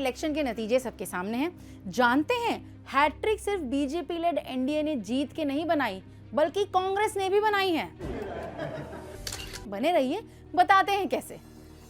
Election के नतीजे सबके सामने हैं। जानते हैं हैट्रिक सिर्फ बीजेपी लेड एनडीए ने जीत के नहीं बनाई, बल्कि कांग्रेस ने भी बनाई है। बने रहिए, बताते हैं कैसे।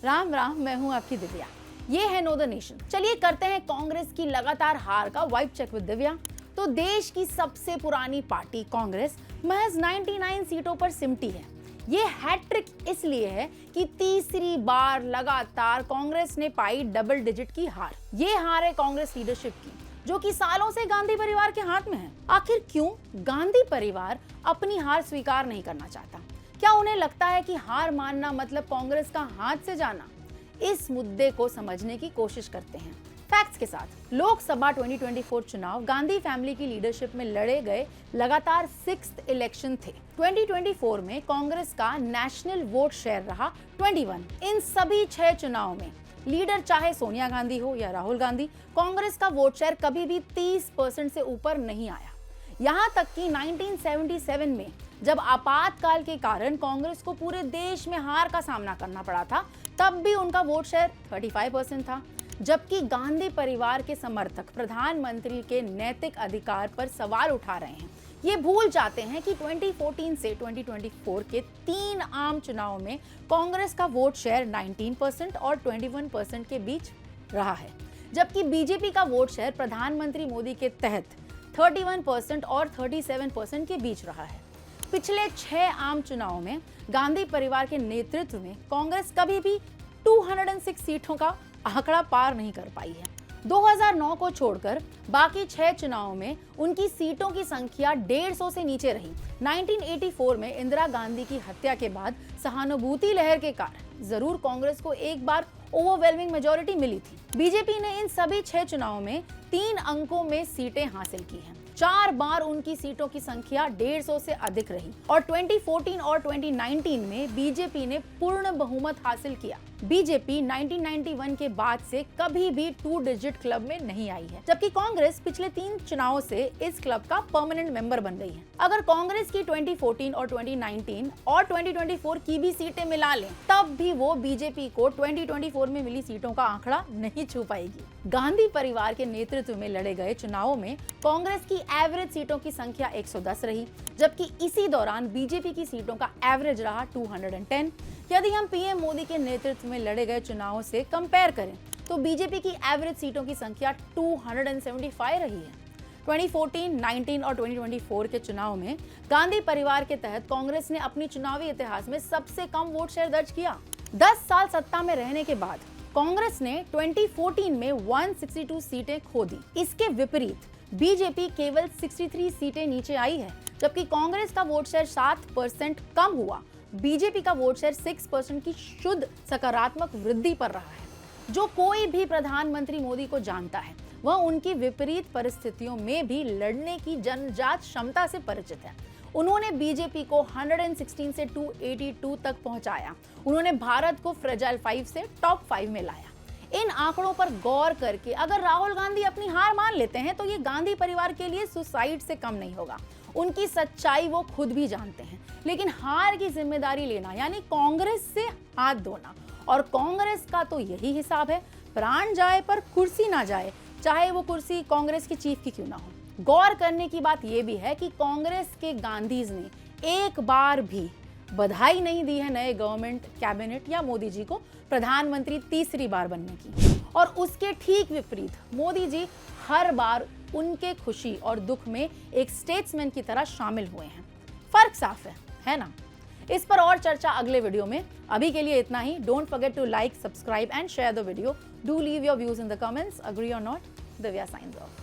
राम राम, मैं हूं आपकी दिव्या, ये है नो द नेशन। चलिए करते हैं कांग्रेस की लगातार हार का वाइब चेक विद दिव्या। तो देश की सबसे पुरानी पार्टी कांग्रेस महज 99 सीटों पर सिमटी है। ये हैट्रिक इसलिए है कि तीसरी बार लगातार कांग्रेस ने पाई डबल डिजिट की हार। ये हार है कांग्रेस लीडरशिप की, जो कि सालों से गांधी परिवार के हाथ में है। आखिर क्यों गांधी परिवार अपनी हार स्वीकार नहीं करना चाहता? क्या उन्हें लगता है कि हार मानना मतलब कांग्रेस का हाथ से जाना? इस मुद्दे को समझने की कोशिश करते हैं फैक्ट्स के साथ। लोकसभा 2024 चुनाव गांधी फैमिली की लीडरशिप में लड़े गए लगातार 6th इलेक्शन थे। 2024 में कांग्रेस का नेशनल वोट शेयर रहा 21। इन सभी 6 चुनाव में लीडर चाहे सोनिया गांधी हो या राहुल गांधी, कांग्रेस का वोट शेयर कभी भी 30% से ऊपर नहीं आया। यहाँ तक कि 1977 में जब आपातकाल के कारण कांग्रेस को पूरे देश में हार का सामना करना पड़ा था, तब भी उनका वोट शेयर 35% था। जबकि गांधी परिवार के समर्थक प्रधानमंत्री के नैतिक अधिकार पर सवाल उठा रहे हैं। ये भूल जाते हैं कि 2014 से 2024 के 3 आम चुनावों में कांग्रेस का वोट शेयर 19% और 21% के बीच रहा है, जबकि बीजेपी का वोट शेयर प्रधानमंत्री मोदी के तहत 31% और 37% के बीच रहा है। पिछले 6 आम चुनावों में गांधी परिवार के नेतृत्व में कांग्रेस कभी भी 206 सीटों का आंकड़ा पार नहीं कर पाई है। 2009 को छोड़कर बाकी 6 चुनावों में उनकी सीटों की संख्या 150 से नीचे रही। 1984 में इंदिरा गांधी की हत्या के बाद सहानुभूति लहर के कारण जरूर कांग्रेस को एक बार ओवरवेलमिंग मेजॉरिटी मिली थी। बीजेपी ने इन सभी 6 चुनावों में 3 अंकों में सीटें हासिल की हैं। 4 बार उनकी सीटों की संख्या 150 से अधिक रही और 2014 और 2019 में बीजेपी ने पूर्ण बहुमत हासिल किया। बीजेपी 1991 के बाद से कभी भी 2 डिजिट क्लब में नहीं आई है, जबकि कांग्रेस पिछले 3 चुनावों से इस क्लब का परमानेंट मेंबर बन गई है। अगर कांग्रेस की 2014 और 2019 और 2024 की भी सीटें मिला लें, तब भी वो बीजेपी को 2024 में मिली सीटों का आंकड़ा नहीं छू पाएगी। गांधी परिवार के नेतृत्व में लड़े गए चुनावों में कांग्रेस की एवरेज सीटों की संख्या 110 रही, जबकि इसी दौरान बीजेपी की सीटों का एवरेज रहा 210। यदि हम पीएम मोदी के नेतृत्व में लड़े गए चुनावों से कंपेयर करें, तो बीजेपी की एवरेज सीटों की संख्या 275 रही है। 2014, 19 और 2024 के चुनाव में गांधी परिवार के तहत कांग्रेस ने अपनी चुनावी इतिहास में सबसे कम वोट शेयर दर्ज किया। 10 साल सत्ता में रहने के बाद कांग्रेस ने 2014 में 162 सीटें खो दी। इसके विपरीत बीजेपी केवल 63 सीटें नीचे आई है, जबकि कांग्रेस का वोट शेयर 7% कम हुआ। बीजेपी का वोट शेयर 6% की शुद्ध सकारात्मक वृद्धि पर रहा है। जो कोई भी प्रधानमंत्री मोदी को जानता है, वह उनकी विपरीत परिस्थितियों में भी लड़ने की जन्मजात क्षमता से परिचित है। उन्होंने बीजेपी को 116 से 282 तक पहुंचाया। उन्होंने भारत को फ्रेजाइल 5 से टॉप 5 में लाया। इन आंकड़ों पर गौर करके अगर राहुल गांधी अपनी हार मान लेते हैं, तो ये गांधी परिवार के लिए सुसाइड से कम नहीं होगा। उनकी सच्चाई वो खुद भी जानते हैं, लेकिन हार की जिम्मेदारी लेना यानी कांग्रेस से हाथ धोना। और कांग्रेस का तो यही हिसाब है, प्राण जाए पर कुर्सी ना जाए, चाहे वो कुर्सी कांग्रेस की चीफ की क्यों ना हो। गौर करने की बात यह भी है कि कांग्रेस के गांधीज ने एक बार भी बधाई नहीं दी है नए गवर्नमेंट, कैबिनेट या मोदी जी को प्रधानमंत्री तीसरी बार बनने की। और उसके ठीक विपरीत मोदी जी हर बार उनके खुशी और दुख में एक स्टेट्समैन की तरह शामिल हुए हैं। फर्क साफ है ना? इस पर और चर्चा अगले वीडियो में। अभी के लिए इतना ही। Don't forget to like, subscribe and share the video. Do leave your views in the comments. Agree or not? Divya science of.